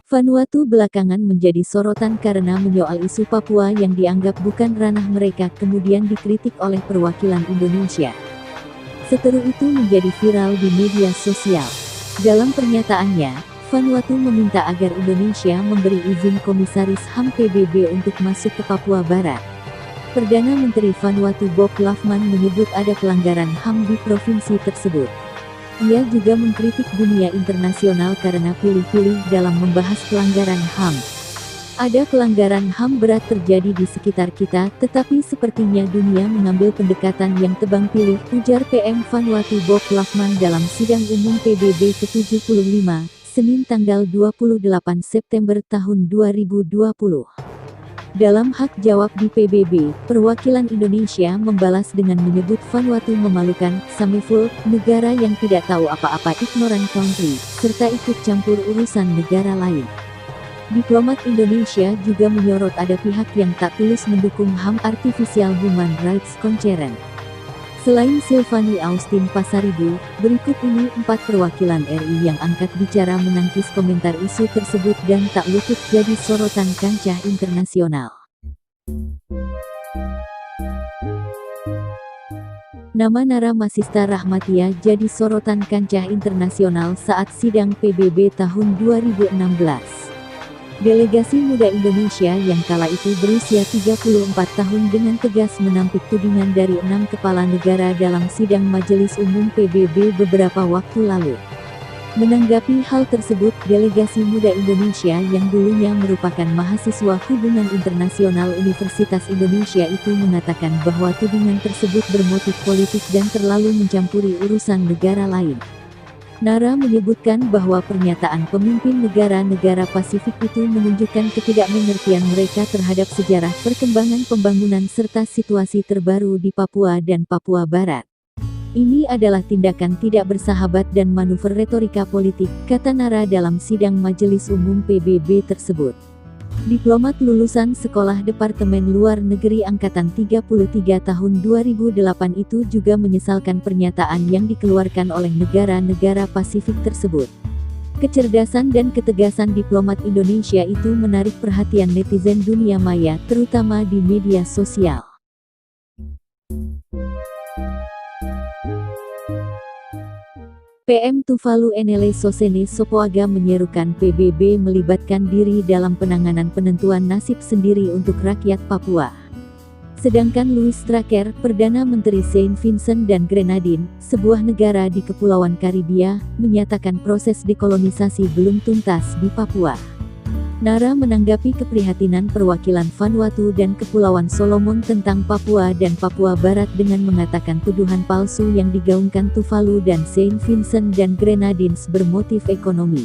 Vanuatu belakangan menjadi sorotan karena menyoal isu Papua yang dianggap bukan ranah mereka kemudian dikritik oleh perwakilan Indonesia. Seteru itu menjadi viral di media sosial. Dalam pernyataannya, Vanuatu meminta agar Indonesia memberi izin Komisaris HAM PBB untuk masuk ke Papua Barat. Perdana Menteri Vanuatu Bob Lavman menyebut ada pelanggaran HAM di provinsi tersebut. Ia juga mengkritik dunia internasional karena pilih-pilih dalam membahas pelanggaran HAM. Ada pelanggaran HAM berat terjadi di sekitar kita, tetapi sepertinya dunia mengambil pendekatan yang tebang pilih, ujar PM Vanuatu Bob Lavman dalam sidang umum PBB ke-75, Senin tanggal 28 September tahun 2020. Dalam hak jawab di PBB, perwakilan Indonesia membalas dengan menyebut Vanuatu memalukan, sameful, negara yang tidak tahu apa-apa, ignorant country, serta ikut campur urusan negara lain. Diplomat Indonesia juga menyorot ada pihak yang tak tulus mendukung HAM Artificial Human Rights Concern. Selain Silvani Austin Pasaribu, berikut ini 4 perwakilan RI yang angkat bicara menangkis komentar isu tersebut dan tak luput jadi sorotan kancah internasional. Nama Nara Masista Rahmatia jadi sorotan kancah internasional saat sidang PBB tahun 2016. Delegasi muda Indonesia yang kala itu berusia 34 tahun dengan tegas menampik tudingan dari 6 kepala negara dalam sidang Majelis Umum PBB beberapa waktu lalu. Menanggapi hal tersebut, delegasi muda Indonesia yang dulunya merupakan mahasiswa hubungan internasional Universitas Indonesia itu mengatakan bahwa tudingan tersebut bermotif politik dan terlalu mencampuri urusan negara lain. Nara menyebutkan bahwa pernyataan pemimpin negara-negara Pasifik itu menunjukkan ketidakmengertian mereka terhadap sejarah perkembangan pembangunan serta situasi terbaru di Papua dan Papua Barat. Ini adalah tindakan tidak bersahabat dan manuver retorika politik, kata Nara dalam sidang Majelis Umum PBB tersebut. Diplomat lulusan Sekolah Departemen Luar Negeri Angkatan 33 tahun 2008 itu juga menyesalkan pernyataan yang dikeluarkan oleh negara-negara Pasifik tersebut. Kecerdasan dan ketegasan diplomat Indonesia itu menarik perhatian netizen dunia maya, terutama di media sosial. PM Tuvalu Enele Sosene Sopoaga menyerukan PBB melibatkan diri dalam penanganan penentuan nasib sendiri untuk rakyat Papua. Sedangkan Louis Tracker, Perdana Menteri Saint Vincent dan Grenadine, sebuah negara di Kepulauan Karibia, menyatakan proses dekolonisasi belum tuntas di Papua. Nara menanggapi keprihatinan perwakilan Vanuatu dan Kepulauan Solomon tentang Papua dan Papua Barat dengan mengatakan tuduhan palsu yang digaungkan Tuvalu dan Saint Vincent dan Grenadines bermotif ekonomi.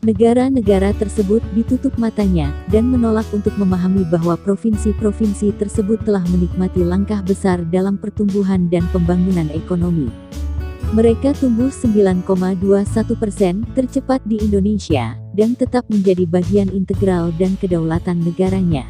Negara-negara tersebut ditutup matanya, dan menolak untuk memahami bahwa provinsi-provinsi tersebut telah menikmati langkah besar dalam pertumbuhan dan pembangunan ekonomi. Mereka tumbuh 9,21%, tercepat di Indonesia, dan tetap menjadi bagian integral dan kedaulatan negaranya.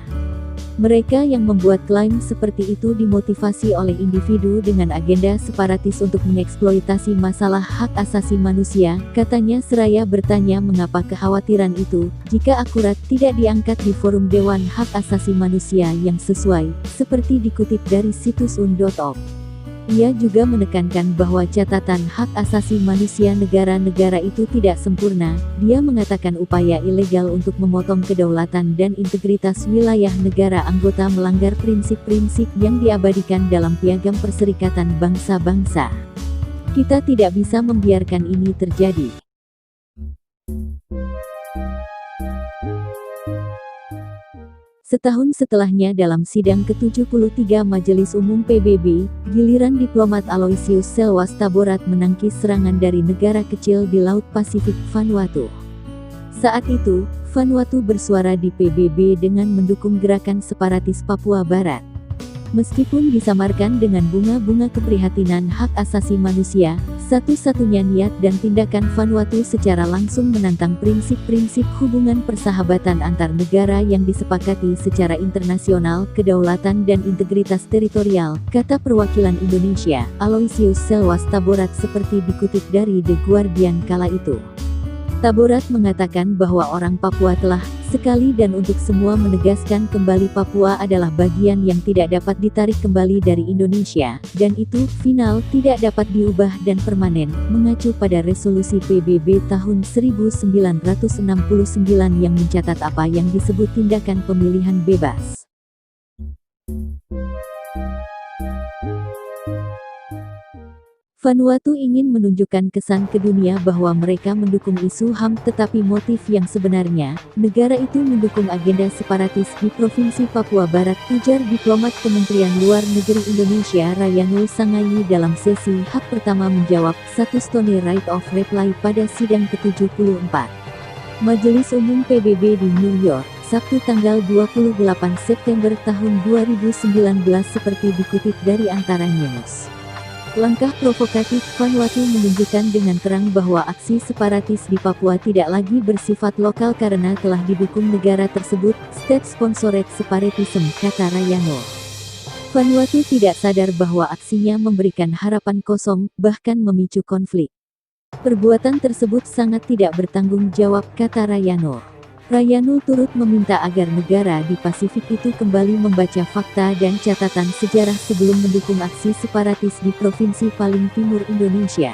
Mereka yang membuat klaim seperti itu dimotivasi oleh individu dengan agenda separatis untuk mengeksploitasi masalah hak asasi manusia, katanya seraya bertanya mengapa kekhawatiran itu, jika akurat, tidak diangkat di forum Dewan Hak Asasi Manusia yang sesuai, seperti dikutip dari situs un.org. Ia juga menekankan bahwa catatan hak asasi manusia negara-negara itu tidak sempurna. Dia mengatakan upaya ilegal untuk memotong kedaulatan dan integritas wilayah negara anggota melanggar prinsip-prinsip yang diabadikan dalam Piagam Perserikatan Bangsa-Bangsa. Kita tidak bisa membiarkan ini terjadi. Setahun setelahnya dalam sidang ke-73 Majelis Umum PBB, giliran diplomat Aloysius Selwas Taborat menangkis serangan dari negara kecil di Laut Pasifik, Vanuatu. Saat itu, Vanuatu bersuara di PBB dengan mendukung gerakan separatis Papua Barat. Meskipun disamarkan dengan bunga-bunga keprihatinan hak asasi manusia, satu-satunya niat dan tindakan Vanuatu secara langsung menantang prinsip-prinsip hubungan persahabatan antar negara yang disepakati secara internasional, kedaulatan dan integritas teritorial, kata perwakilan Indonesia, Aloysius Selwas Taborat seperti dikutip dari The Guardian kala itu. Taborat mengatakan bahwa orang Papua telah sekali dan untuk semua menegaskan kembali Papua adalah bagian yang tidak dapat ditarik kembali dari Indonesia, dan itu final, tidak dapat diubah dan permanen, mengacu pada resolusi PBB tahun 1969 yang mencatat apa yang disebut tindakan pemilihan bebas. Vanuatu ingin menunjukkan kesan ke dunia bahwa mereka mendukung isu HAM, tetapi motif yang sebenarnya, negara itu mendukung agenda separatis di Provinsi Papua Barat, ujar diplomat Kementerian Luar Negeri Indonesia Rayanul Sangayi dalam sesi hak pertama menjawab satu Stony Right of Reply pada sidang ke-74 Majelis Umum PBB di New York, Sabtu tanggal 28 September tahun 2019 seperti dikutip dari Antara News. Langkah provokatif Vanuatu menunjukkan dengan terang bahwa aksi separatis di Papua tidak lagi bersifat lokal karena telah didukung negara tersebut, state-sponsored separatism, kata Rayanul. Vanuatu tidak sadar bahwa aksinya memberikan harapan kosong, bahkan memicu konflik. Perbuatan tersebut sangat tidak bertanggung jawab, kata Rayanul. Rayanul turut meminta agar negara di Pasifik itu kembali membaca fakta dan catatan sejarah sebelum mendukung aksi separatis di provinsi paling timur Indonesia.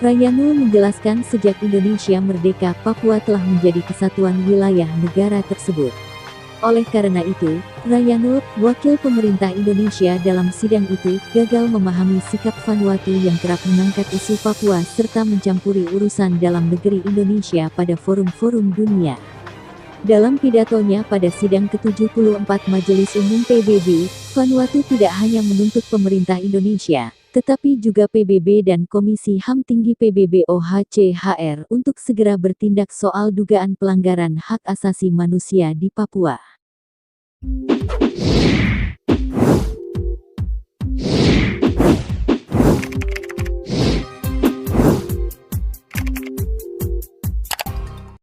Rayanul menjelaskan sejak Indonesia merdeka, Papua telah menjadi kesatuan wilayah negara tersebut. Oleh karena itu, Rayanul, wakil pemerintah Indonesia dalam sidang itu, gagal memahami sikap Vanuatu yang kerap mengangkat isu Papua serta mencampuri urusan dalam negeri Indonesia pada forum-forum dunia. Dalam pidatonya pada sidang ke-74 Majelis Umum PBB, Vanuatu tidak hanya menuntut pemerintah Indonesia, tetapi juga PBB dan Komisi HAM Tinggi PBB OHCHR untuk segera bertindak soal dugaan pelanggaran hak asasi manusia di Papua.